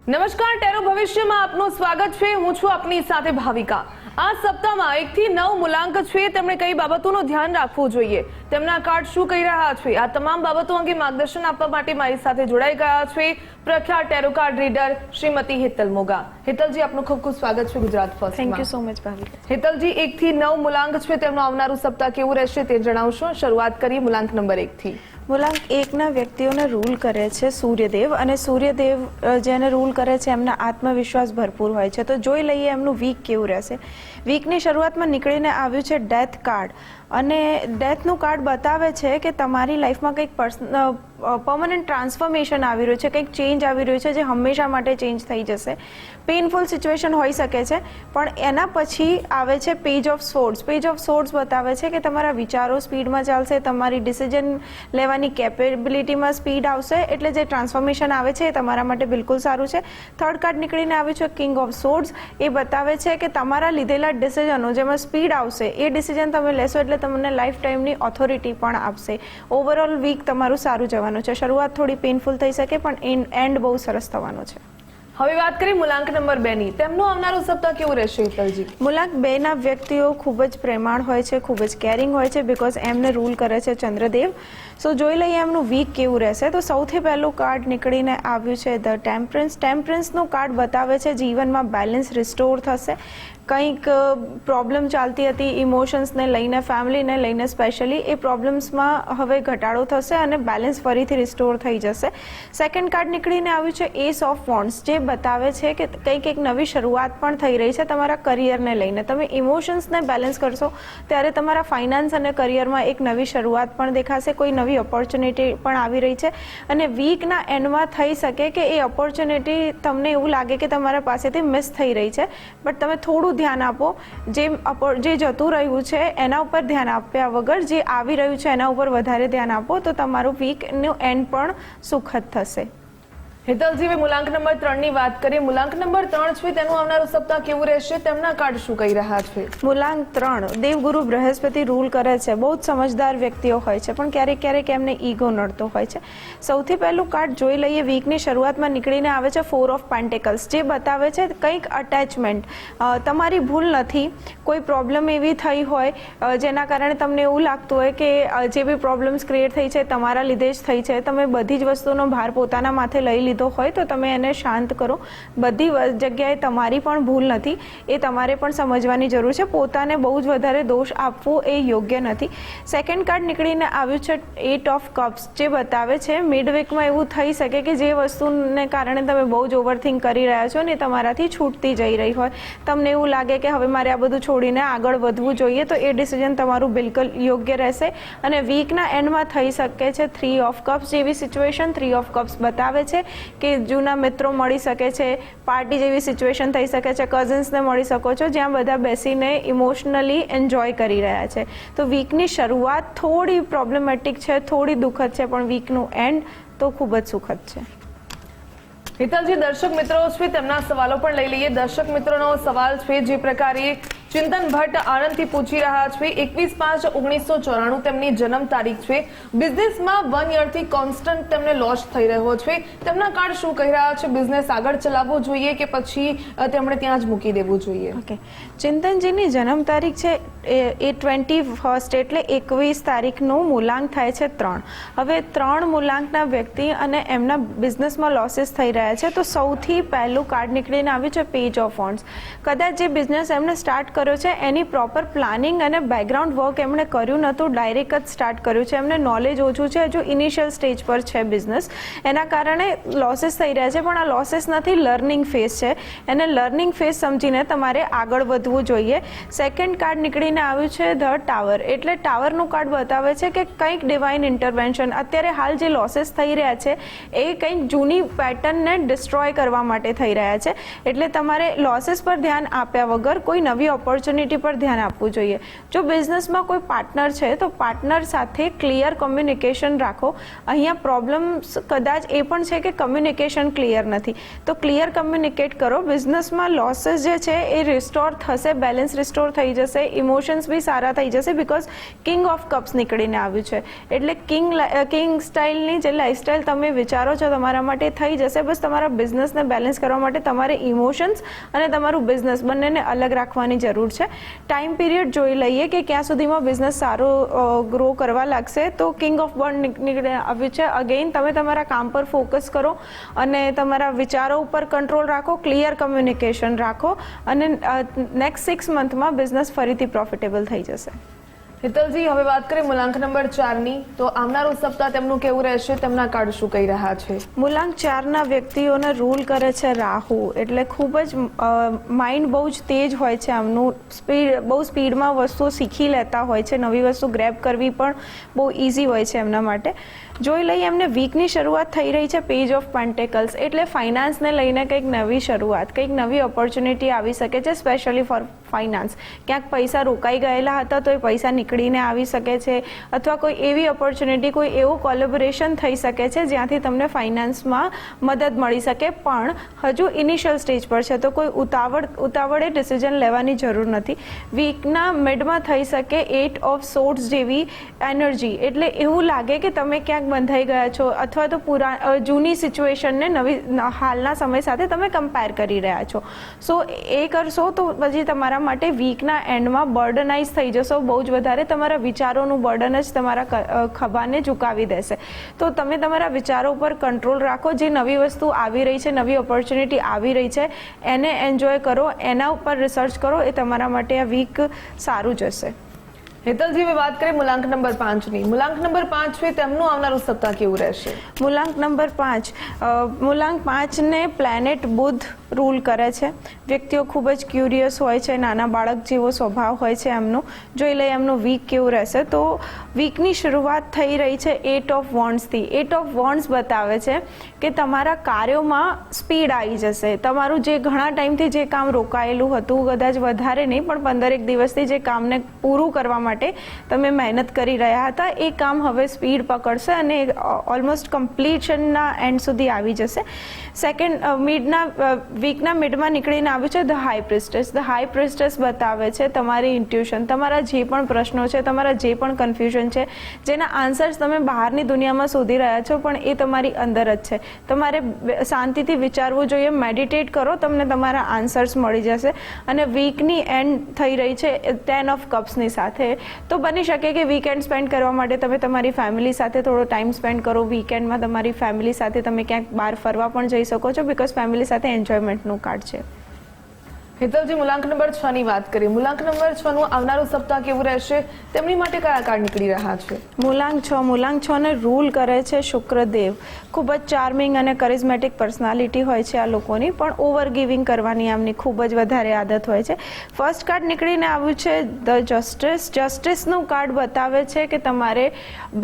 નમસ્કાર, ટેરો ભવિષ્યમાં આપનું સ્વાગત છે। હું છું આપની સાથે ભાવિકા। આ સપ્તાહમાં 1 થી 9 મૂલાંક છે, તેમણે કઈ બાબતોનું ધ્યાન રાખવું જોઈએ, તેમના કાર્ડ શું કહી રહ્યા છે, આ તમામ બાબતો અંગે માર્ગદર્શન આપવા માટે મારી સાથે જોડાઈ ગયા છે પ્રખ્યાત tarot card reader Shrimati Hetal Moga. હેતલજી, આપનું ખૂબ ખૂબ સ્વાગત છે Gujarat first. Thank you so much Bhavika. હેતલજી, 1 થી 9 મૂલાંક છે, તેમનું આવનારું સપ્તાહ કેવું રહેશે તે જણાવશો। શરૂઆત કરીએ મૂલાંક નંબર 1 થી। મૂલાંક 1ના વ્યક્તિઓને રૂલ કરે છે સૂર્યદેવ, અને સૂર્યદેવ જેને રૂલ કરે છે એમના આત્મવિશ્વાસ ભરપૂર હોય છે। તો જોઈ લઈએ એમનું વીક કેવું રહેશે। વીકની શરૂઆતમાં નીકળીને આવ્યું છે ડેથ કાર્ડ, અને ડેથનું કાર્ડ બતાવે છે કે તમારી લાઈફમાં કંઈક પરમનન્ટ ટ્રાન્સફોર્મેશન આવી રહ્યું છે, કંઈક ચેન્જ આવી રહ્યું છે જે હંમેશા માટે ચેન્જ થઈ જશે। પેઇનફુલ સિચ્યુએશન હોઈ શકે છે, પણ એના પછી આવે છે પેજ ઓફ સોર્ડ્સ। પેજ ઓફ સોર્ડ્સ બતાવે છે કે તમારા વિચારો સ્પીડમાં ચાલશે, તમારી ડિસિઝન લેવાની કેપેબિલિટીમાં સ્પીડ આવશે, એટલે જે ટ્રાન્સફોર્મેશન આવે છે એ તમારા માટે બિલકુલ સારું છે। થર્ડ કાર્ડ નીકળીને આવ્યું છે કિંગ ઓફ સોર્ડ્સ, એ બતાવે છે કે તમારા લીધેલા ડિસિઝનો જેમાં સ્પીડ આવશે એ ડિસિઝન તમે લેશો એટલે તમને લાઈફ ટાઈમની ઓથોરિટી પણ આપશે। ઓવરઓલ વીક તમારું સારું જવાનું છે। શરૂઆત થોડી પેઇનફુલ થઈ શકે, પણ એન્ડ બહુ સરસ થવાનો છે। હવે વાત કરીએ મૂલાંક નંબર 2 ની, તેમનું આવનારું સપ્તાહ કેવું રહેશે હેતલજી? મૂલાંક 2ના વ્યક્તિઓ ખૂબ જ પ્રેમાળ હોય છે, ખૂબ જ કેરિંગ હોય છે, બિકોઝ એમને રૂલ કરે છે ચંદ્રદેવ। સો જોઈ લઈએ એમનું વીક કેવું રહેશે। તો સૌથી પહેલું કાર્ડ નીકળીને આવ્યું છે ધ ટેમ્પરન્સ। ટેમ્પરન્સનું કાર્ડ બતાવે છે જીવનમાં બેલેન્સ રિસ્ટોર થશે। કંઈક પ્રોબ્લેમ ચાલતી હતી ઇમોશન્સને લઈને, ફેમિલીને લઈને સ્પેશિયલી, એ પ્રોબ્લેમ્સમાં હવે ઘટાડો થશે અને બેલેન્સ ફરીથી રિસ્ટોર થઈ જશે। સેકન્ડ કાર્ડ નીકળીને આવ્યું છે એસ ઓફ વોન્ડ્સ, જે બતાવે છે કે કંઈક એક નવી શરૂઆત પણ થઈ રહી છે તમારા કરિયરને લઈને। તમે ઇમોશન્સને બેલેન્સ કરશો ત્યારે તમારા ફાઇનાન્સ અને કરિયરમાં એક નવી શરૂઆત પણ દેખાશે, કોઈ નવી ઓપોર્ચ્યુનિટી પણ આવી રહી છે, અને વીકના એન્ડમાં થઈ શકે કે એ ઓપોર્ચ્યુનિટી તમને એવું લાગે કે તમારા પાસેથી મિસ થઈ રહી છે, બટ તમે થોડું ધ્યાન આપો। જે જતું રહ્યું છે એના ઉપર ધ્યાન આપ્યા વગર જે આવી રહ્યું છે એના ઉપર વધારે ધ્યાન આપો, તો તમારું વીકનું એન્ડ પણ સુખદ થશે। હેતલજી, હવે મૂલાંક નંબર 3 ની વાત કરીએ। મૂલાંક નંબર 3 છે, તેનું આવનારું સપ્તાહ કેવું રહેશે, તેમના કાર્ડ શું કહી રહ્યા છે? મૂલાંક 3 દેવગુરુ બૃહસ્પતિ રૂલ કરે છે। બહુ જ સમજદાર વ્યક્તિઓ હોય છે, પણ ક્યારેક ક્યારેક એમને ઈગો નડતો હોય છે। સૌથી પહેલું કાર્ડ જોઈ લઈએ, વીકની શરૂઆતમાં નીકળીને આવે છે 4 ઓફ પેન્ટિકલ્સ, જે બતાવે છે કંઈક અટેચમેન્ટ। તમારી ભૂલ નથી, કોઈ પ્રોબ્લેમ એવી થઈ હોય જેના કારણે તમને એવું લાગતું હોય કે જે બી પ્રોબ્લેમ્સ ક્રિએટ થઈ છે તમારા લીધે જ થઈ છે, તમે બધી જ વસ્તુનો ભાર પોતાના માથે લઈ લીધો હોય તો તમે એને શાંત કરો। બધી જગ્યાએ તમારી પણ ભૂલ નથી, એ તમારે પણ સમજવાની જરૂર છે। પોતાને બહુ જ વધારે દોષ આપવો એ યોગ્ય નથી। સેકન્ડ કાર્ડ નીકળીને આવ્યું છે 8 ઓફ કપ્સ, જે બતાવે છે મિડ વીકમાં એવું થઈ શકે કે જે વસ્તુને કારણે તમે બહુ જ ઓવરથિંક કરી રહ્યા છો ને તમારાથી છૂટતી જઈ રહી હોય, તમને એવું લાગે કે હવે મારે આ બધું છોડીને આગળ વધવું જોઈએ, તો એ ડિસિઝન તમારું બિલકુલ યોગ્ય રહેશે। અને વીકના એન્ડમાં થઈ શકે છે 3 ઓફ કપ્સ જેવી સિચ્યુએશન। 3 ઓફ કપ્સ બતાવે છે કે જૂના મિત્રો મળી શકે છે, પાર્ટી જેવી સિચ્યુએશન થઈ શકે છે, કઝિન્સને મળી શકો છો જ્યાં બધા બેસીને ઇમોશનલી એન્જોય કરી રહ્યા છે। તો વીકની શરૂઆત થોડી પ્રોબ્લેમેટિક છે, થોડી દુઃખદ છે, પણ વીકનું એન્ડ તો ખૂબ જ સુખદ છે। હેતલજી, દર્શક મિત્રો છે તેમના સવાલો પણ લઈ લઈએ। દર્શક મિત્રોનો સવાલ છે જે પ્રકારે ચિંતન ભટ્ટ આણંદથી પૂછી રહ્યા છે। 21/5/1994 તેમની જન્મ તારીખ છે। બિઝનેસમાં 1 યરથી કોન્સ્ટન્ટ તેમને લોસ થઈ રહ્યો છે, તેમના કાર્ડ શું કહી રહ્યા છે? બિઝનેસ આગળ ચલાવવો જોઈએ કે પછી તેમણે ત્યાં જ મૂકી દેવું જોઈએ? ઓકે, ચિંતનજીની જન્મ તારીખ છે એ 21 એટલે 21 તારીખનું મૂલાંક થાય છે 3। હવે 3 મૂલાંકના વ્યક્તિ અને એમના બિઝનેસમાં લોસીસ થઈ રહ્યા છે, તો સૌથી પહેલું કાર્ડ નીકળીને આવ્યું છે પેજ ઓફ વોન્ડ્સ। કદાચ જે બિઝનેસ એમણે સ્ટાર્ટ કર્યો છે એની પ્રોપર પ્લાનિંગ અને બેકગ્રાઉન્ડ વર્ક એમણે કર્યું નહોતું, ડાયરેક્ટ જ સ્ટાર્ટ કર્યું છે, એમને નોલેજ ઓછું છે, હજુ ઇનિશિયલ સ્ટેજ પર છે બિઝનેસ, એના કારણે લોસીસ થઈ રહ્યા છે। પણ આ લોસીસ નથી, લર્નિંગ ફેઝ છે, એને લર્નિંગ ફેઝ સમજીને તમારે આગળ વધવું જોઈએ। સેકન્ડ કાર્ડ નીકળીને આવ્યું છે ધ ટાવર, એટલે ટાવરનું કાર્ડ બતાવે છે કે કંઈક ડિવાઇન ઇન્ટરવેન્શન, અત્યારે હાલ જે લોસીસ થઈ રહ્યા છે એ કંઈક જૂની પેટર્નને ડિસ્ટ્રોય કરવા માટે થઈ રહ્યા છે, એટલે તમારે લોસીસ પર ધ્યાન આપ્યા વગર કોઈ નવી ઓપોર્ચ્યુનિટી પર ધ્યાન આપવું જોઈએ। જો બિઝનેસમાં કોઈ પાર્ટનર છે તો પાર્ટનર સાથે ક્લિયર કમ્યુનિકેશન રાખો। અહીંયા પ્રોબ્લેમ્સ કદાચ એ પણ છે કે કમ્યુનિકેશન ક્લિયર નથી, તો ક્લિયર કમ્યુનિકેટ કરો। બિઝનેસમાં લોસીસ જે છે એ રિસ્ટોર થશે, બેલેન્સ રિસ્ટોર થઈ જશે, ઇમોશન ઇમોશન્સ બી સારા થઈ જશે બિકોઝ કિંગ ઓફ કપ્સ નીકળીને આવ્યું છે. એટલે કિંગ સ્ટાઇલની જે લાઈફસ્ટાઈલ તમે વિચારો છો તમારા માટે થઈ જશે. બસ તમારા બિઝનેસને બેલેન્સ કરવા માટે તમારે ઇમોશન્સ અને તમારું બિઝનેસ બંનેને અલગ રાખવાની જરૂર છે. ટાઈમ પીરિયડ જોઈ લઈએ કે ક્યાં સુધીમાં બિઝનેસ સારો ગ્રો કરવા લાગશે. તો કિંગ ઓફ બોન્ડ નીકળીને આવ્યું છે. અગેઇન તમે તમારા કામ પર ફોકસ કરો અને તમારા વિચારો ઉપર કંટ્રોલ રાખો, ક્લિયર કમ્યુનિકેશન રાખો અને નેક્સ્ટ 6 મંથમાં બિઝનેસ ફરીથી પ્રોફિટેબલ થઈ જશે. હેતલજી, હવે વાત કરીએ મૂલાંક નંબર 4ની. તો આવનારું સપ્તાહ તેમનું કેવું રહેશે? તેમના કાર્ડ શું કહી રહ્યા છે? મૂલાંક 4ના વ્યક્તિઓને રૂલ કરે છે રાહુ. એટલે ખૂબ જ માઇન્ડ બહુ જ તેજ હોય છે આમનું. બહુ સ્પીડમાં વસ્તુઓ શીખી લેતા હોય છે. નવી વસ્તુ ગ્રેબ કરવી પણ બહુ ઇઝી હોય છે એમના માટે. જોઈ લઈએ એમને વીકની શરૂઆત થઈ રહી છે પેજ ઓફ પેન્ટેકલ્સ. એટલે ફાઇનાન્સને લઈને કંઈક નવી શરૂઆત, કંઈક નવી ઓપોર્ચ્યુનિટી આવી શકે છે, સ્પેશિયલી ફોર ફાઇનાન્સ. ક્યાંક પૈસા રોકાઈ ગયેલા હતા તો એ પૈસા નીકળીને આવી શકે છે, અથવા કોઈ એવી ઓપોર્ચ્યુનિટી, કોઈ એવું કોલેબોરેશન થઈ શકે છે જ્યાંથી તમને ફાઇનાન્સમાં મદદ મળી શકે. પણ હજુ ઇનિશિયલ સ્ટેજ પર છે તો કોઈ ઉતાવળે ડિસિઝન લેવાની જરૂર નથી. વીકના મિડમાં થઈ શકે 8 ઓફ સોર્ટ્સ જેવી એનર્જી. એટલે એવું લાગે કે તમે ક્યાંક બંધાઈ ગયા છો અથવા તો જૂની સિચ્યુએશનને હાલના સમય સાથે તમે કમ્પેર કરી રહ્યા છો. સો એ કરશો તો પછી તમારા માટે વીકના એન્ડમાં બર્ડનાઇઝ થઈ જશો બહુ જ વધારે. તમારા વિચારોનું બર્ડન જ તમારા ખભાને ઝુકાવી દેશે. તો તમે તમારા વિચારો ઉપર કંટ્રોલ રાખો. જે નવી વસ્તુ આવી રહી છે, નવી ઓપોર્ચ્યુનિટી આવી રહી છે, એને એન્જોય કરો, એના ઉપર રિસર્ચ કરો. એ તમારા માટે આ વીક સારું જશે. હેતલજી, હવે વાત કરીએ મૂલાંક નંબર 5ની. મૂલાંક નંબર 5 છે તેમનું આવનારું સપ્તાહ કેવું રહેશે? મૂલાંક નંબર 5, મૂલાંક 5ને પ્લેનેટ બુધ રૂલ કરે છે. વ્યક્તિઓ ખૂબ જ ક્યુરિયસ હોય છે, નાના બાળક જેવો સ્વભાવ હોય છે એમનો. જોઈ લઈએ એમનું વીક કેવું રહેશે. તો વીકની શરૂઆત થઈ રહી છે 8 ઓફ વોન્ડ્સથી. 8 ઓફ વોન્ડ્સ બતાવે છે કે તમારા કાર્યોમાં સ્પીડ આવી જશે. તમારું જે ઘણા ટાઈમથી જે કામ રોકાયેલું હતું, કદાચ વધારે નહીં પણ 15 દિવસથી જે કામને પૂરું કરવા માટે તમે મહેનત કરી રહ્યા હતા, એ કામ હવે સ્પીડ પકડશે અને ઓલમોસ્ટ કમ્પ્લીશનના એન્ડ સુધી આવી જશે. વીકના મિડમાં નીકળીને આવ્યું છે the high prestress. The high prestress બતાવે છે તમારી ઇન્ટ્યુશન, તમારા જે પણ પ્રશ્નો છે, તમારા જે પણ કન્ફ્યુઝન છે, જેના આન્સર્સ તમે બહારની દુનિયામાં શોધી રહ્યા છો પણ એ તમારી અંદર જ છે. તમારે શાંતિથી વિચારવું જોઈએ, મેડિટેટ કરો, તમને તમારા આન્સર્સ મળી જશે. અને વીકની એન્ડ થઈ રહી છે 10 ઓફ કપ્સની સાથે. તો બની શકે કે વીકેન્ડ સ્પેન્ડ કરવા માટે તમે તમારી ફેમિલી સાથે થોડો ટાઈમ સ્પેન્ડ કરો. વીકેન્ડમાં તમારી ફેમિલી સાથે તમે ક્યાંક બહાર ફરવા પણ જઈ શકો છો બિકોઝ ફેમિલી સાથે એન્જોયમેન્ટનું કાર્ડ છે. હેતલજી, મૂલાંક નંબર 6ની વાત કરીએ. મૂલાંક નંબર 6નું આવનારું સપ્તાહ કેવું રહેશે? તેમની માટે કયા કાર્ડ નીકળી રહ્યા છે? મૂલાંક 6ને રૂલ કરે છે શુક્રદેવ. ખૂબ જ ચાર્મિંગ અને કરિઝમેટિક પર્સનાલિટી હોય છે આ લોકોની, પણ ઓવર ગિવિંગ કરવાની આમની ખૂબ જ વધારે આદત હોય છે. ફર્સ્ટ કાર્ડ નીકળીને આવ્યું છે ધ જસ્ટિસ. જસ્ટિસનું કાર્ડ બતાવે છે કે તમારે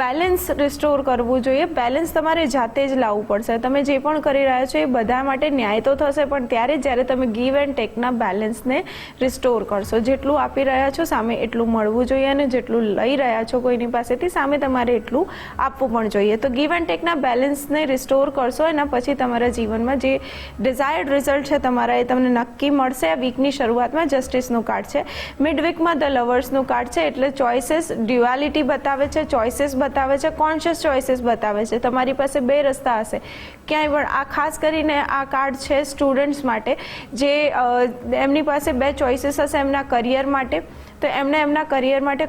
બેલેન્સ રિસ્ટોર કરવું જોઈએ. બેલેન્સ તમારે જાતે જ લાવવું પડશે. તમે જે પણ કરી રહ્યા છો એ બધા માટે ન્યાય તો થશે, પણ ત્યારે જ્યારે તમે ગીવ એન્ડ ટેકના બેલેન્સને રિસ્ટોર કરશો. જેટલું આપી રહ્યા છો સામે એટલું મળવું જોઈએ અને જેટલું લઈ રહ્યા છો કોઈની પાસેથી સામે તમારે એટલું આપવું પણ જોઈએ. તો ગીવ એન્ડ ટેકના બેલેન્સને રિસ્ટોર કરશો, એના પછી તમારા જીવનમાં જે ડિઝાયર્ડ રિઝલ્ટ છે તમારા એ તમને નક્કી મળશે. આ વીકની શરૂઆતમાં જસ્ટિસનું કાર્ડ છે. મિડ વીકમાં ધ લવર્સનું કાર્ડ છે. એટલે ચોઇસીસ, ડ્યુઆલિટી બતાવે છે, ચોઇસીસ બતાવે છે, કોન્શિયસ ચોઇસીસ બતાવે છે. તમારી પાસે 2 રસ્તા હશે ક્યાંય પણ. આ ખાસ કરીને આ કાર્ડ છે સ્ટુડન્ટ્સ માટે, જે એમની પાસે 2 ચોઇસીસ હશે એમના કરિયર માટે. તો એમને એમના કરિયર માટે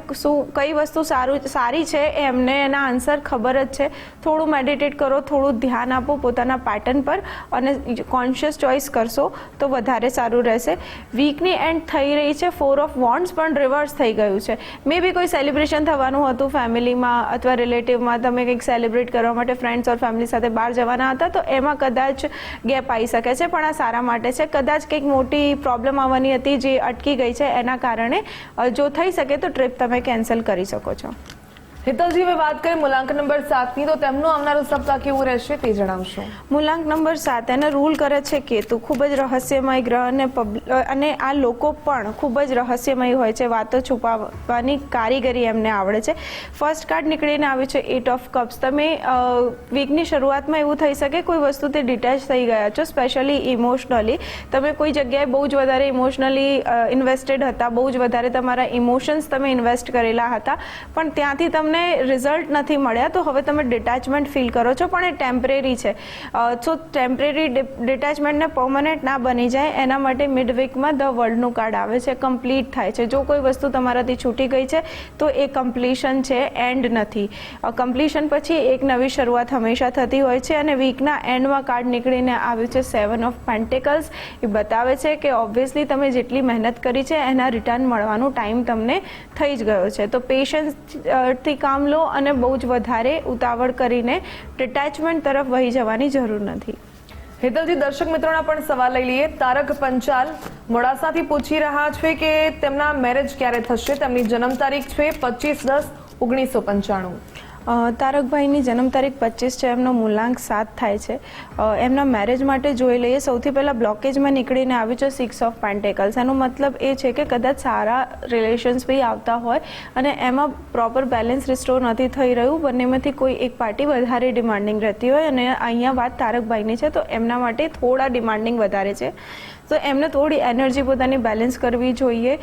કઈ વસ્તુ સારી છે એમને એના આન્સર ખબર જ છે. થોડું મેડિટેટ કરો, થોડું ધ્યાન આપો પોતાના પેટર્ન પર અને કોન્શિયસ ચોઇસ કરશો તો વધારે સારું રહેશે. વીકની એન્ડ થઈ રહી છે 4 ઓફ વોન્ડ્સ, પણ રિવર્સ થઈ ગયું છે. મે બી કોઈ સેલિબ્રેશન થવાનું હતું ફેમિલીમાં અથવા રિલેટિવમાં, તમે કંઈક સેલિબ્રેટ કરવા માટે ફ્રેન્ડ્સ ઓર ફેમિલી સાથે બહાર જવાના હતા, તો એમાં કદાચ ગેપ આવી શકે છે, પણ આ સારા માટે છે. કદાચ કંઈક મોટી પ્રોબ્લેમ આવવાની હતી જે અટકી ગઈ છે, એના કારણે જો થઈ શકે તો ટ્રીપ તમે કેન્સલ કરી શકો છો. હેતલજી, હવે વાત કરીએ મૂલાંક નંબર 7ની, તો તેમનું આવનારું સપ્તાહ કેવું રહેશે તે જણાવશો. મૂલાંક નંબર 7 એને રૂલ કરે છે કેતુ. ખૂબ જ રહસ્યમય ગ્રહ અને આ લોકો પણ ખૂબ જ રહસ્યમય હોય છે. વાતો છુપાવવાની કારીગરી એમને આવડે છે. ફર્સ્ટ કાર્ડ નીકળીને આવ્યું છે 8 ઓફ કપ્સ. તમે વીકની શરૂઆતમાં એવું થઈ શકે કોઈ વસ્તુથી ડિટેચ થઈ ગયા છો, સ્પેશિયલી ઇમોશનલી. તમે કોઈ જગ્યાએ બહુ જ વધારે ઇમોશનલી ઇન્વેસ્ટેડ હતા, બહુ જ વધારે તમારા ઇમોશન્સ તમે ઇન્વેસ્ટ કરેલા હતા, પણ ત્યાંથી તમને રિઝલ્ટ નથી મળ્યા, તો હવે તમે ડિટેચમેન્ટ ફીલ કરો છો, પણ એ ટેમ્પરેરી છે. સો ટેમ્પરેરી ડિટેચમેન્ટને પરમનન્ટ ના બની જાય એના માટે મિડ વીકમાં ધ વર્લ્ડનું કાર્ડ આવે છે. કમ્પ્લીટ થાય છે. જો કોઈ વસ્તુ તમારાથી છૂટી ગઈ છે તો એ કમ્પ્લીશન છે, એન્ડ નથી. કમ્પ્લીશન પછી એક નવી શરૂઆત હંમેશા થતી હોય છે. અને વીકના એન્ડમાં કાર્ડ નીકળીને આવ્યું છે 7 ઓફ પેન્ટિકલ્સ. એ બતાવે છે કે ઓબ્વિયસલી તમે જેટલી મહેનત કરી છે એના રિટર્ન મળવાનો ટાઈમ તમને થઈ જ ગયો છે. તો પેશન્સથી કામ લો અને બહુ જ વધારે ઉતાવળ કરીને ડિટેચમેન્ટ તરફ વહી જવાની જરૂર નથી. હેતલજી, દર્શક મિત્રોના પણ સવાલ લઈ લઈએ. તારક પંચાલ મોડાસાથી પૂછી રહ્યા છે કે તેમના મેરેજ ક્યારે થશે. તેમની જન્મ તારીખ છે 25/10/1995. તારકભાઈની જન્મ તારીખ 25 છે. એમનો મૂલાંક 7 થાય છે. એમના મેરેજ માટે જોઈ લઈએ. સૌથી પહેલાં બ્લોકેજમાં નીકળીને આવ્યું છે 6 ઓફ પેન્ટેકલ્સ. એનો મતલબ એ છે કે કદાચ સારા રિલેશન્સ બી આવતા હોય અને એમાં પ્રોપર બેલેન્સ રિસ્ટોર નથી થઈ રહ્યું, બંનેમાંથી કોઈ એક પાર્ટી વધારે ડિમાન્ડિંગ રહેતી હોય, અને અહીંયા વાત તારકભાઈની છે તો એમના માટે થોડા ડિમાન્ડિંગ વધારે છે. તો એમને થોડી એનર્જી પોતાની બેલેન્સ કરવી જોઈએ.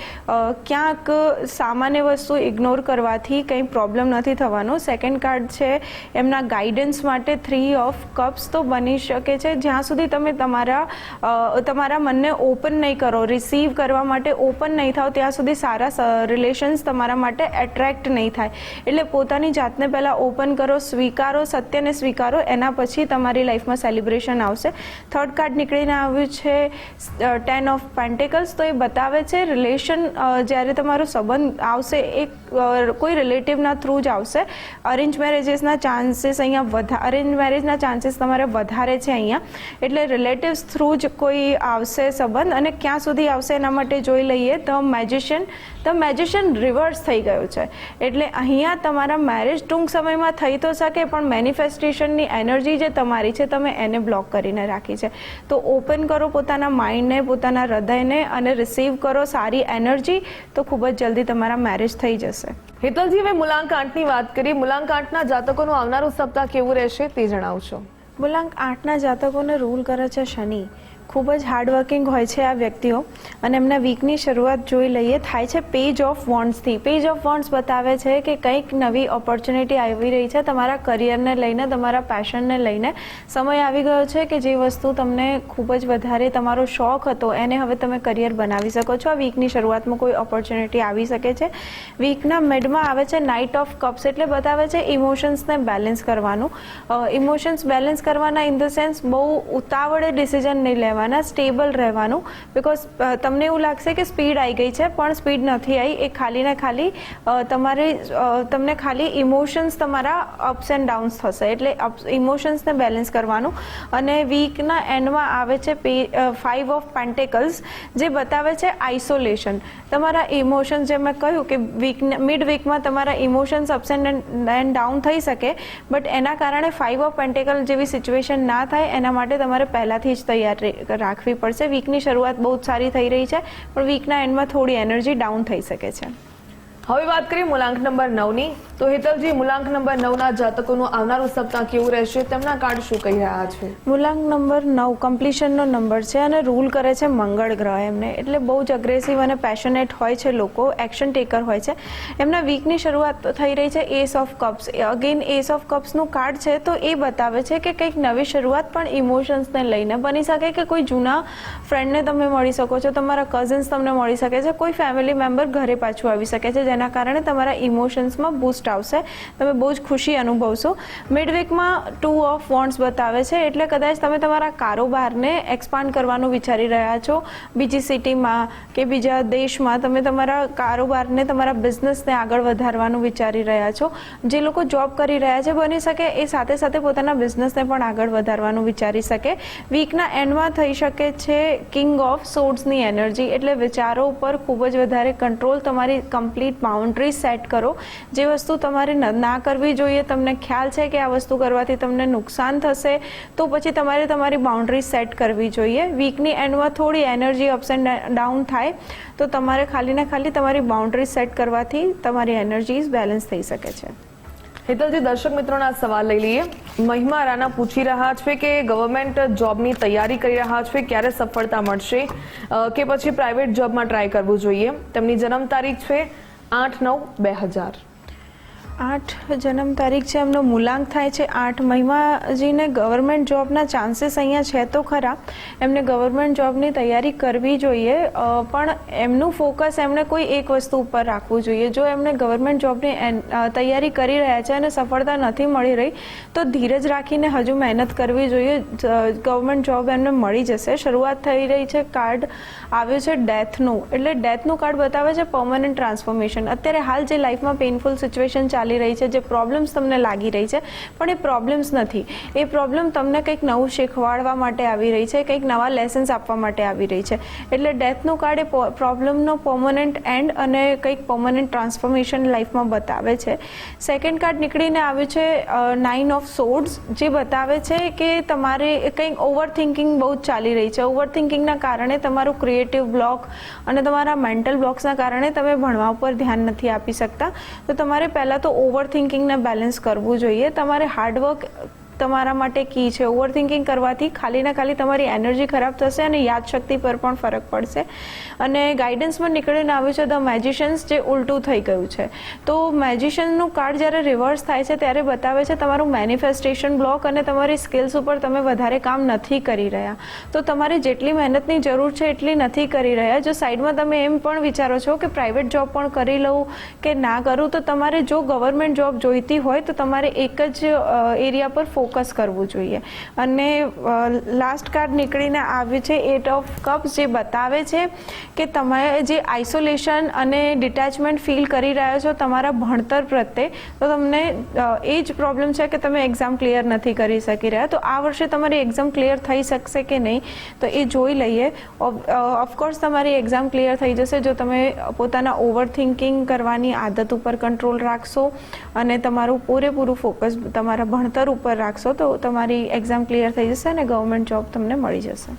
ક્યાંક સામાન્ય વસ્તુ ઇગ્નોર કરવાથી કંઈ પ્રોબ્લેમ નથી થવાનો. સેકન્ડ કાર્ડ છે એમના ગાઈડન્સ માટે 3 ઓફ કપ્સ. તો બની શકે છે જ્યાં સુધી તમે તમારા મનને ઓપન નહીં કરો, રિસીવ કરવા માટે ઓપન નહીં થાવ, ત્યાં સુધી સારા રિલેશન્સ તમારા માટે એટ્રેક્ટ નહીં થાય. એટલે પોતાની જાતને પહેલાં ઓપન કરો, સ્વીકારો, સત્યને સ્વીકારો, એના પછી તમારી લાઈફમાં સેલિબ્રેશન આવશે. થર્ડ કાર્ડ નીકળીને આવ્યું છે 10 ઓફ પેન્ટિકલ્સ. તો એ બતાવે છે રિલેશન, જ્યારે તમારો સંબંધ આવશે એ કોઈ રિલેટિવના થ્રુ જ આવશે. અરેન્જ મેરેજીસના ચાન્સીસ અહીંયા અરેન્જ મેરેજના ચાન્સીસ તમારે વધારે છે અહીંયા. એટલે રિલેટિવ્સ થ્રુ જ કોઈ આવશે સંબંધ. અને ક્યાં સુધી આવશે એના માટે જોઈ લઈએ. ધ મેજિશિયન રિવર્સ થઈ ગયું છે. એટલે અહીંયા તમારા મેરેજ ટૂંક સમયમાં થઈ તો શકે, પણ મેનિફેસ્ટેશનની એનર્જી જે તમારી છે તમે એને બ્લોક કરીને રાખી છે. તો ઓપન કરો પોતાના માઇન્ડને, પોતાના હૃદયને, અને રિસીવ કરો સારી એનર્જી. તો ખૂબ જ જલ્દી તમારા મેરેજ થઈ જશે. હેતલજી, હવે મૂલાંક 8ની વાત કરીએ. મૂલાંક 8ના જાતકોનું આવનારું સપ્તાહ કેવું રહેશે તે જણાવશો. મૂલાંક 8ના જાતકોને રૂલ કરે છે શનિ. ખૂબ જ હાર્ડવર્કિંગ હોય છે આ વ્યક્તિઓ. અને એમના વીકની શરૂઆત જોઈ લઈએ. થાય છે પેજ ઓફ વોન્ડ્સથી. પેજ ઓફ વોન્ડ્સ બતાવે છે કે કંઈક નવી ઓપોર્ચ્યુનિટી આવી રહી છે તમારા કરિયરને લઈને, તમારા પેશનને લઈને. સમય આવી ગયો છે કે જે વસ્તુ તમને ખૂબ જ વધારે તમારો શોખ હતો એને હવે તમે કરિયર બનાવી શકો છો. આ વીકની શરૂઆતમાં કોઈ ઓપોર્ચ્યુનિટી આવી શકે છે. વીકના મિડમાં આવે છે નાઇટ ઓફ કપ્સ. એટલે બતાવે છે ઇમોશન્સને બેલેન્સ કરવાનું. ઇમોશન્સ બેલેન્સ કરવાના ઇન ધ સેન્સ બહુ ઉતાવળે ડિસિઝન નહીં લેવા, સ્ટેબલ રહેવાનું. બિકોઝ તમને એવું લાગશે કે સ્પીડ આવી ગઈ છે, પણ સ્પીડ નથી આવી. એ ખાલી ને ખાલી તમને ખાલી ઇમોશન્સ તમારા અપ્સ એન્ડ ડાઉન્સ થશે. એટલે ઇમોશન્સને બેલેન્સ કરવાનું. અને વીકના એન્ડમાં આવે છે 5 ઓફ પેન્ટેકલ્સ, જે બતાવે છે આઇસોલેશન. તમારા ઇમોશન્સ, જે મેં કહ્યું કે મિડ વીકમાં તમારા ઇમોશન્સ અપ્સ એન્ડ ડાઉન થઈ શકે, બટ એના કારણે 5 ઓફ પેન્ટેકલ જેવી સિચ્યુએશન ના થાય એના માટે તમારે પહેલાંથી જ તૈયારી રાખવી પડશે. વીકની શરૂઆત બહુ જ સારી થઈ રહી છે, પણ વીકના એન્ડમાં થોડી એનર્જી ડાઉન થઈ શકે છે. હવે વાત કરીએ મૂલાંક નંબર 9ની. તો હેતલજી, મૂલાંક નંબર 9ના જાતકોનું આવનારું સપ્તાહ કેવું રહેશે? તેમના કાર્ડ શું કહી રહ્યા છે? મૂલાંક નંબર 9 કમ્પ્લીશનનો નંબર છે અને રૂલ કરે છે મંગળ ગ્રહ એમને. એટલે બહુ જ અગ્રેસિવ અને પેશનેટ હોય છે લોકો, એક્શન ટેકર હોય છે. એમના વીકની શરૂઆત થઈ રહી છે ace of cups. Again ace of કપ્સનું કાર્ડ છે, તો એ બતાવે છે કે કંઈક નવી શરૂઆત પણ ઇમોશન્સને લઈને બની શકે. કે કોઈ જૂના ફ્રેન્ડને તમે મળી શકો છો, તમારા કઝિન્સ તમને મળી શકે છે, કોઈ ફેમિલી મેમ્બર ઘરે પાછું આવી શકે છે, જેના કારણે તમારા ઇમોશન્સમાં બૂસ્ટ આવશે. તમે બહુ જ ખુશી અનુભવશો. મિડ વીકમાં 2 ઓફ વોન્ડ્સ બતાવે છે. એટલે કદાચ તમે તમારા કારોબારને એક્સપાન્ડ કરવાનું વિચારી રહ્યા છો, બીજી સિટીમાં કે બીજા દેશમાં તમે તમારા કારોબારને, તમારા બિઝનેસને આગળ વધારવાનું વિચારી રહ્યા છો. જે લોકો જોબ કરી રહ્યા છે, બની શકે એ સાથે સાથે પોતાના બિઝનેસને પણ આગળ વધારવાનું વિચારી શકે. વીકના એન્ડમાં થઈ શકે છે કિંગ ઓફ સોર્ડ્સની એનર્જી. એટલે વિચારો ઉપર ખૂબ જ વધારે કંટ્રોલ તમારી કમ્પ્લીટ બાઉન્ડ્રી સેટ કરો. જે વસ્તુ તમારે ના કરવી જોઈએ, તમને ખ્યાલ છે કે આ વસ્તુ કરવાથી તમને નુકસાન થશે, તો પછી તમારે તમારી બાઉન્ડ્રી સેટ કરવી જોઈએ. વીકની એન્ડમાં થોડી એનર્જી અપ્સ એન્ડ ડાઉન થાય તો તમારે ખાલી ને ખાલી તમારી બાઉન્ડ્રી સેટ કરવાથી તમારી એનર્જીઝ બેલેન્સ થઈ શકે છે. હેતલજી, દર્શક મિત્રોના સવાલ લઈ લઈએ. મહિમા રાણા પૂછી રહ્યા છે કે ગવર્મેન્ટ જોબની તૈયારી કરી રહ્યા છે, ક્યારે સફળતા મળશે કે પછી પ્રાઇવેટ જોબમાં ટ્રાય કરવું જોઈએ. તેમની જન્મ તારીખ છે 8/9/2000. 8 જન્મ તારીખ છે, એમનો મૂલાંક થાય છે 8. મહિમાજીને ગવર્મેન્ટ જોબના ચાન્સીસ અહીંયા છે તો ખરા. એમને ગવર્મેન્ટ જોબની તૈયારી કરવી જોઈએ, પણ એમનું ફોકસ એમણે કોઈ એક વસ્તુ ઉપર રાખવું જોઈએ. જો એમણે ગવર્મેન્ટ જોબની તૈયારી કરી રહ્યા છે અને સફળતા નથી મળી રહી તો ધીરજ રાખીને હજુ મહેનત કરવી જોઈએ. ગવર્મેન્ટ જોબ એમને મળી જશે. શરૂઆત થઈ રહી છે. કાર્ડ આવ્યું છે ડેથનું, એટલે ડેથનું કાર્ડ બતાવે છે પરમનન્ટ ટ્રાન્સફોર્મેશન. અત્યારે હાલ જે લાઈફમાં પેઇનફુલ સિચ્યુએશન ચાલી રહી છે, જે પ્રોબ્લેમ્સ તમને લાગી રહી છે, પણ એ પ્રોબ્લેમ્સ નથી. એ પ્રોબ્લેમ તમને કંઈક નવું શીખવાડવા માટે આવી રહી છે, કંઈક નવા લેસન્સ આપવા માટે આવી રહી છે. એટલે ડેથનું કાર્ડ એ પ્રોબ્લેમનો પરમનન્ટ એન્ડ અને કંઈક પરમનન્ટ ટ્રાન્સફોર્મેશન લાઈફમાં બતાવે છે. સેકન્ડ કાર્ડ નીકળીને આવ્યું છે 9 ઓફ સોર્ડ્સ, જે બતાવે છે કે તમારે કંઈક ઓવર થિંકિંગ બહુ જ ચાલી રહી છે. ઓવર થિંકિંગના કારણે તમારું ક્રિએટિવ બ્લોક અને તમારા મેન્ટલ બ્લોક્સના કારણે તમે ભણવા ઉપર ધ્યાન નથી આપી શકતા. તો તમારે પહેલાં તો ઓવર થિંકિંગને બેલેન્સ કરવું જોઈએ. તમારે હાર્ડવર્ક તમારા માટે કી છે. ઓવર થિંકિંગ કરવાથી ખાલી ને ખાલી તમારી એનર્જી ખરાબ થશે અને યાદશક્તિ પર પણ ફરક પડશે. અને ગાઈડન્સમાં નીકળીને આવ્યું છે ધ મેજિશિયન્સ, જે ઉલટું થઈ ગયું છે. તો મેજિશિયનનું કાર્ડ જ્યારે રિવર્સ થાય છે ત્યારે બતાવે છે તમારું મેનિફેસ્ટેશન બ્લોક અને તમારી સ્કિલ્સ ઉપર તમે વધારે કામ નથી કરી રહ્યા. તો તમારે જેટલી મહેનતની જરૂર છે એટલી નથી કરી રહ્યા. જો સાઈડમાં તમે એમ પણ વિચારો છો કે પ્રાઇવેટ જોબ પણ કરી લઉં કે ના કરું, તો તમારે જો ગવર્મેન્ટ જોબ જોઈતી હોય તો તમારે એક જ એરિયા પર ફોકસ કરવું જોઈએ. અને લાસ્ટ કાર્ડ નીકળીને આવ્યું છે 8 ઓફ કપ્સ, જે બતાવે છે કે તમે જે આઇસોલેશન અને ડિટેચમેન્ટ ફીલ કરી રહ્યા છો તમારા ભણતર પ્રત્યે, તો તમને એ જ પ્રોબ્લેમ છે કે તમે એક્ઝામ ક્લિયર નથી કરી શકી રહ્યા. તો આ વર્ષે તમારી એક્ઝામ ક્લિયર થઈ શકશે કે નહીં તો એ જોઈ લઈએ. ઓફકોર્સ તમારી એક્ઝામ ક્લિયર થઈ જશે જો તમે પોતાના ઓવર થિંકિંગ કરવાની આદત ઉપર કંટ્રોલ રાખશો અને તમારું પૂરેપૂરું ફોકસ તમારા ભણતર ઉપર રાખશો, તો તમારી એક્ઝામ ક્લિયર થઈ જશે અને ગવર્મેન્ટ જોબ તમને મળી જશે.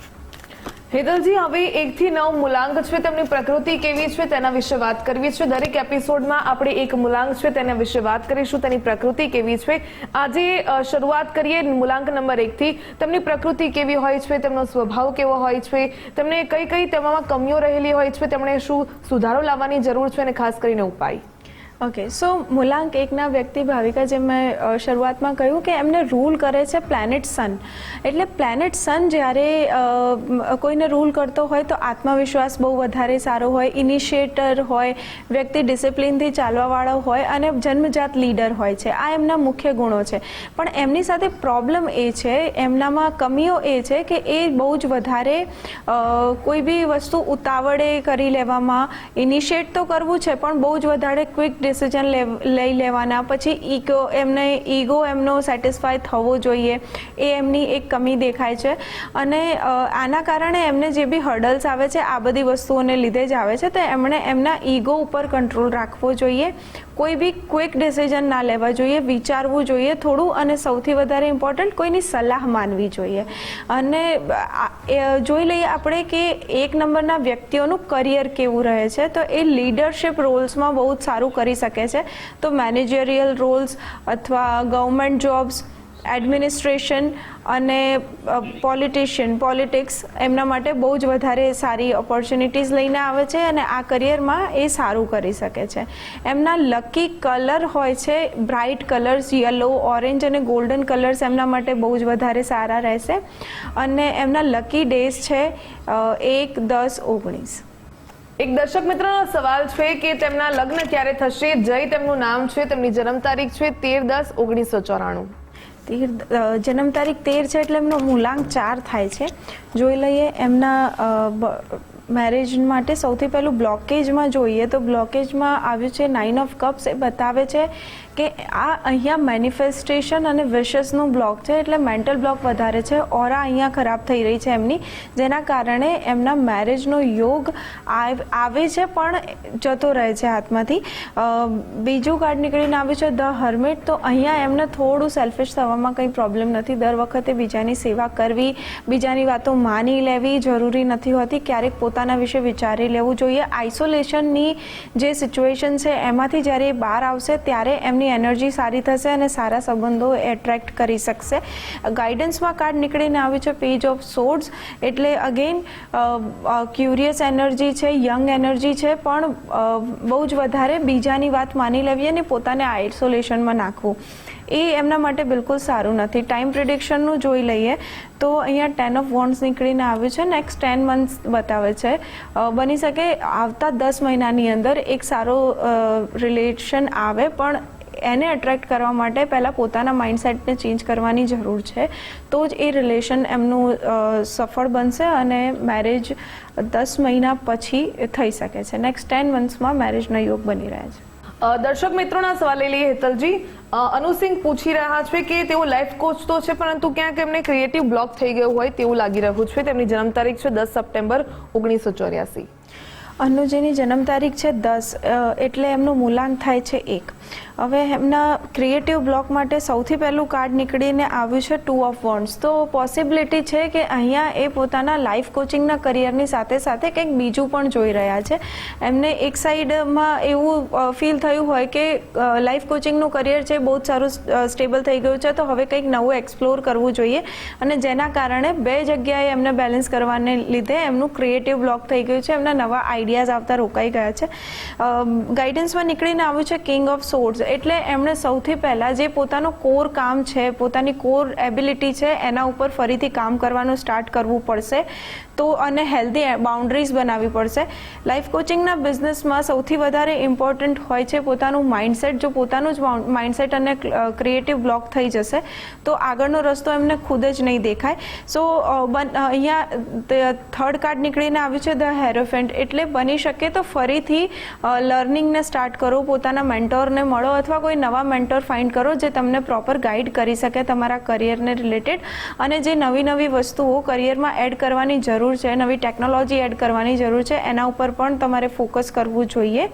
હેતલજી, હવે 1 થી 9 મૂલાંક છે, તેમની પ્રકૃતિ કેવી છે તેના વિશે વાત કરવી છે. દરેક એપિસોડમાં આપણે એક મૂલાંક છે તેના વિશે વાત કરીશું, તેની પ્રકૃતિ કેવી છે. આજે શરૂઆત કરીએ મૂલાંક નંબર 1 થી. તેમની પ્રકૃતિ કેવી હોય છે, તેમનો સ્વભાવ કેવો હોય છે, તેમને કઈ કઈ તેમાં કમીઓ રહેલી હોય છે, તેમણે શું સુધારો લાવવાની જરૂર છે અને ખાસ કરીને ઉપાય. ઓકે, સો મૂલાંક 1ના વ્યક્તિ ભાવિકા, જે મેં શરૂઆતમાં કહ્યું કે એમને રૂલ કરે છે પ્લેનેટ સન. એટલે પ્લેનેટ સન જ્યારે કોઈને રૂલ કરતો હોય તો આત્મવિશ્વાસ બહુ વધારે સારો હોય, ઇનિશિએટર હોય, વ્યક્તિ ડિસિપ્લિનથી ચાલવાવાળો હોય અને જન્મજાત લીડર હોય છે. આ એમના મુખ્ય ગુણો છે. પણ એમની સાથે પ્રોબ્લેમ એ છે, એમનામાં કમીઓ એ છે કે એ બહુ જ વધારે કોઈ બી વસ્તુ ઉતાવળે કરી લેવામાં, ઇનિશિએટ તો કરવું છે પણ બહુ જ વધારે ક્વિક ડિસિઝન લઈ લેવાના, પછી ઈગો એમનો સેટિસ્ફાય થવો જોઈએ, એ એમની એક કમી દેખાય છે. અને આના કારણે એમને જે બી હર્ડલ્સ આવે છે આ બધી વસ્તુઓને લીધે જ આવે છે. તો એમણે એમના ઈગો ઉપર કંટ્રોલ રાખવો જોઈએ. કોઈ બી ક્વિક ડિસિઝન ના લેવા જોઈએ, વિચારવું જોઈએ થોડું, અને સૌથી વધારે ઇમ્પોર્ટન્ટ કોઈની સલાહ માનવી જોઈએ. અને જોઈ લઈએ આપણે કે 1 નંબરના વ્યક્તિઓનું કરિયર કેવું રહે છે. તો એ લીડરશિપ રોલ્સમાં બહુ જ સારું કરી શકે છે. તો મેનેજરિયલ રોલ્સ અથવા ગવર્મેન્ટ જોબ્સ, એડમિનિસ્ટ્રેશન અને પોલિટિક્સ એમના માટે બહુ જ વધારે સારી ઓપોર્ચ્યુનિટીઝ લઈને આવે છે અને આ કરિયરમાં એ સારું કરી શકે છે. એમના લકી કલર હોય છે બ્રાઇટ કલર્સ, યલો, ઓરેન્જ અને ગોલ્ડન કલર્સ એમના માટે બહુ જ વધારે સારા રહેશે. અને એમના લકી ડેઝ છે 1, 10, 19. એક દર્શક મિત્રનો સવાલ છે કે તેમના લગ્ન ક્યારે થશે. જય તેમનું નામ છે, તેમની જન્મ તારીખ છે 13/10/1994. જન્મ તારીખ 13 છે એટલે એમનો મૂલાંક 4 થાય છે. જોઈ લઈએ એમના મેરેજ માટે સૌથી પહેલું બ્લોકેજમાં જોઈએ તો બ્લોકેજમાં આવ્યું છે 9 ઓફ કપ્સ. એ બતાવે છે કે આ અહીંયા મેનિફેસ્ટેશન અને વિશેસનું બ્લોક છે, એટલે મેન્ટલ બ્લોક વધારે છે. ઓરા અહીંયા ખરાબ થઈ રહી છે એમની, જેના કારણે એમના મેરેજનો યોગ આવે છે પણ જતો રહે છે હાથમાંથી. બીજું કાર્ડ નીકળીને આવ્યું છે ધ હર્મિટ. તો અહીંયા એમને થોડું સેલ્ફિશ થવામાં કંઈ પ્રોબ્લેમ નથી. દર વખતે બીજાની સેવા કરવી, બીજાની વાતો માની લેવી જરૂરી નથી હોતી. ક્યારેક પોતાના વિશે વિચારી લેવું જોઈએ. આઇસોલેશનની જે સિચ્યુએશન છે એમાંથી જ્યારે એ બહાર આવશે ત્યારે એમની એનર્જી સારી થશે અને સારા સંબંધો એટ્રેક્ટ કરી શકશે. ગાઈડન્સમાં કાર્ડ નીકળીને આવ્યું છે પેજ ઓફ સોર્ડ્સ. એટલે અગેન ક્યુરિયસ એનર્જી છે, યંગ એનર્જી છે, પણ બહુ જ વધારે બીજાની વાત માની લેવી અને પોતાને આઇસોલેશનમાં નાખવું એ એમના માટે બિલકુલ સારું નથી. ટાઈમ પ્રિડિક્શનનું જોઈ લઈએ તો અહીંયા 10 ઓફ વોન્ડ્સ નીકળીને આવ્યું છે. નેક્સ્ટ 10 મંથ્સ બતાવે છે. બની શકે આવતા 10 મહિનાની અંદર એક સારો રિલેશન આવે, પણ એને અટ્રેક્ટ કરવા માટે પહેલાં પોતાના માઇન્ડસેટને ચેન્જ કરવાની જરૂર છે. તો જ એ રિલેશન એમનું સફળ બનશે અને મેરેજ 10 મહિના પછી થઈ શકે છે. નેક્સ્ટ 10 મંથ્સમાં મેરેજના યોગ બની રહ્યા છે. દર્શક મિત્રોના સવાલ લઈ લઈએ. હેતલજી, અનુસિંહ પૂછી રહ્યા છે કે તેઓ લાઈફ કોચ તો છે, પરંતુ ક્યાંક એમને ક્રિએટિવ બ્લોક થઈ ગયું હોય તેવું લાગી રહ્યું છે. તેમની જન્મ તારીખ છે 10 સપ્ટેમ્બર 1984. અનુજીની જન્મ તારીખ છે 10, એટલે એમનું મૂલાંક થાય છે 1. હવે એમના ક્રિએટિવ બ્લોક માટે સૌથી પહેલું કાર્ડ નીકળીને આવ્યું છે 2 ઓફ વોન્ડ્સ. તો પોસિબિલિટી છે કે અહીંયા એ પોતાના લાઈફ કોચિંગના કરિયરની સાથે સાથે કંઈક બીજું પણ જોઈ રહ્યા છે. એમને એક સાઈડમાં એવું ફીલ થયું હોય કે લાઈફ કોચિંગનું કરિયર છે બહુ જ સારું સ્ટેબલ થઈ ગયું છે, તો હવે કંઈક નવું એક્સપ્લોર કરવું જોઈએ, અને જેના કારણે બે જગ્યાએ એમને બેલેન્સ કરવાને લીધે એમનું ક્રિએટિવ બ્લોક થઈ ગયું છે. એમના નવા આઈડિયાઝ આવતા રોકાઈ ગયા છે. ગાઈડન્સમાં નીકળીને આવ્યું છે કિંગ ઓફ સોર્ડ્સ. એટલે એમણે સૌથી પહેલાં જે પોતાનું કોર કામ છે, પોતાની કોર એબિલિટી છે, એના ઉપર ફરીથી કામ કરવાનું સ્ટાર્ટ કરવું પડશે. તો અને હેલ્ધી બાઉન્ડ્રીઝ બનાવવી પડશે. લાઈફ કોચિંગના બિઝનેસમાં સૌથી વધારે ઇમ્પોર્ટન્ટ હોય છે પોતાનું માઇન્ડસેટ. જો પોતાનું જ માઇન્ડસેટ અને ક્રિએટિવ બ્લોક થઈ જશે તો આગળનો રસ્તો એમને ખુદ જ નહીં દેખાય. સો અહીંયા થર્ડ કાર્ડ નીકળીને આવ્યું છે ધ હેરોફેન્ટ. એટલે બની શકે તો ફરીથી લર્નિંગને સ્ટાર્ટ કરો, પોતાના મેન્ટોરને મળો અથવા કોઈ નવા મેન્ટોર ફાઇન્ડ કરો જે તમને પ્રોપર ગાઈડ કરી શકે તમારા કરિયરને રિલેટેડ, અને જે નવી નવી વસ્તુઓ કરિયરમાં એડ કરવાની જરૂર છે, નવી ટેકનોલોજી એડ કરવાની જરૂર છે, એના ઉપર પણ તમારે ફોકસ કરવું જોઈએ.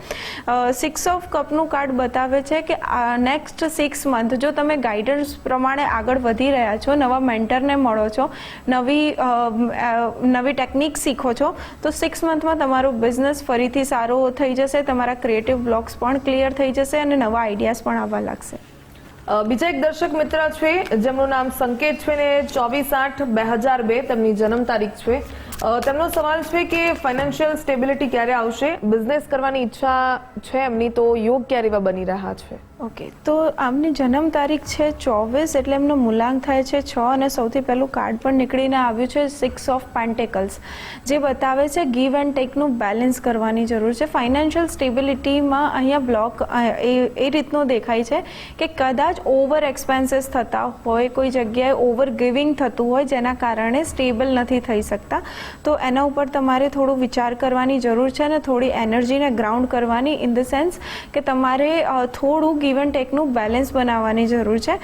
6 ઓફ કપનું કાર્ડ બતાવે છે કે નેક્સ્ટ 6 મંથ જો તમે ગાઈડન્સ પ્રમાણે આગળ વધી રહ્યા છો, નવા મેન્ટરને મળો છો, નવી ટેકનિક શીખો છો, તો 6 મંથમાં તમારો બિઝનેસ ફરીથી સારો થઈ જશે, તમારા ક્રિએટિવ બ્લોક્સ પણ ક્લિયર થઈ જશે અને નવા આઈડિયાઝ પણ આવવા લાગશે. બીજા એક દર્શક મિત્ર છે જેમનું નામ સંકેત છે ને 24/8/2002 તેમની જન્મ તારીખ છે. તેમનો સવાલ છે કે ફાઇનાન્શિયલ સ્ટેબિલિટી ક્યારે આવશે, બિઝનેસ કરવાની ઈચ્છા છે એમની, તો યોગ ક્યારે એવા બની રહ્યા છે. ઓકે, તો આમની જન્મ તારીખ છે 24, એટલે એમનો મૂલાંક થાય છે 6, અને સૌથી પહેલું કાર્ડ પણ નીકળીને આવ્યું છે 6 ઓફ પેન્ટેકલ્સ, જે બતાવે છે ગીવ એન્ડ ટેકનું બેલેન્સ કરવાની જરૂર છે. ફાઇનાન્શિયલ સ્ટેબિલિટીમાં અહીંયા બ્લોક એ રીતનો દેખાય છે કે કદાચ ઓવર એક્સપેન્સીસ થતા હોય, કોઈ જગ્યાએ ઓવર ગિવિંગ થતું હોય જેના કારણે સ્ટેબલ નથી થઈ શકતા. તો એના ઉપર તમારે થોડું વિચાર કરવાની જરૂર છે અને થોડી એનર્જીને ગ્રાઉન્ડ કરવાની, ઇન ધ સેન્સ કે તમારે થોડું ગીવ એન્ડ ટેકનું બેલેન્સ બનાવવાની જરૂર છે.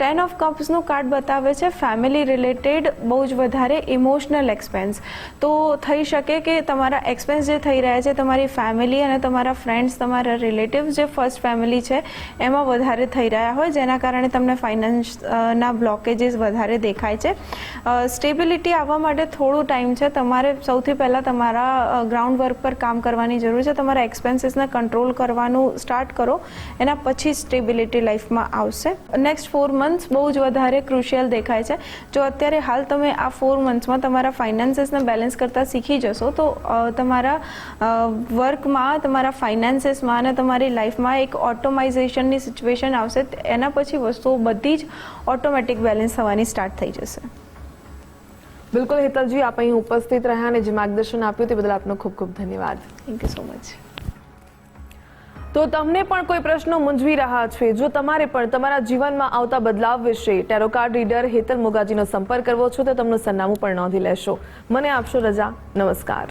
10 ઓફ કપ્સનું કાર્ડ બતાવે છે ફેમિલી રિલેટેડ બહુ જ વધારે ઇમોશનલ એક્સપેન્સ. તો થઈ શકે કે તમારા એક્સપેન્સ જે થઈ રહ્યા છે તમારી ફેમિલી અને તમારા ફ્રેન્ડ્સ, તમારા રિલેટિવ્સ જે ફર્સ્ટ ફેમિલી છે એમાં વધારે થઈ રહ્યા હોય, જેના કારણે તમને ફાઇનાન્સના બ્લોકેજીસ વધારે દેખાય છે. સ્ટેબિલિટી આવવા માટે થોડું ટાઈમ છે. તમારે સૌથી પહેલાં તમારા ગ્રાઉન્ડ વર્ક પર કામ કરવાની જરૂર છે. તમારા એક્સપેન્સીસને કંટ્રોલ કરવાનું સ્ટાર્ટ કરો, એના પછી સ્ટેબિલિટી લાઈફમાં આવશે. નેક્સ્ટ 4 મંથ્સ બહુ જ વધારે ક્રુશિયલ દેખાય છે. જો અત્યારે હાલ તમે આ 4 મંથ્સમાં તમારા ફાઇનાન્સીસને બેલેન્સ કરતાં શીખી જશો તો તમારા વર્કમાં, તમારા ફાઇનાન્સીસમાં અને તમારી લાઈફમાં એક ઓટોમાઇઝેશનની સિચ્યુએશન આવશે. એના પછી વસ્તુઓ બધી જ ઓટોમેટિક બેલેન્સ થવાની સ્ટાર્ટ થઈ જશે. બિલકુલ હેતલજી, આપ અહીં ઉપસ્થિત રહ્યા અને જે માર્ગદર્શન આપ્યું તે બદલ આપનો ખૂબ ખૂબ ધન્યવાદ. Thank you so much. તો તમને પણ કોઈ પ્રશ્નો મૂંઝવી રહ્યા છે, જો તમારે પણ તમારા જીવનમાં આવતા બદલાવ વિશે ટેરો કાર્ડ રીડર હેતલ મોગાજીનો સંપર્ક કરવો છો તો તેમનું સરનામું પણ નોંધી લેશો. મને આપશો રજા. નમસ્કાર.